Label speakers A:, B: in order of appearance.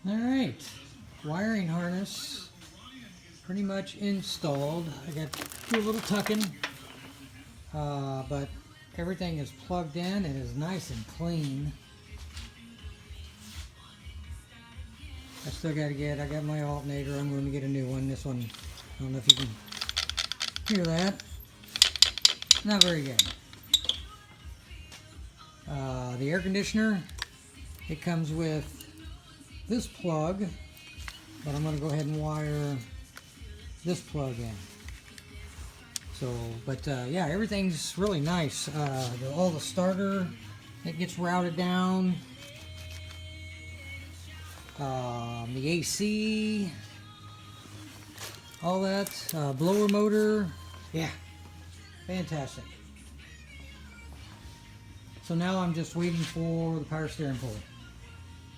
A: Alright, wiring harness pretty much installed. I got to do a little tucking, but everything is plugged in. It is nice and clean. I still got to I got my alternator. I'm going to get a new one. This one, I don't know if you can hear that. Not very good. The air conditioner, it comes with this plug, but I'm going to go ahead and wire this plug in. So, but yeah, everything's really nice. All the starter, it gets routed down. The AC, all that, blower motor, yeah, fantastic. So now I'm just waiting for the power steering pole.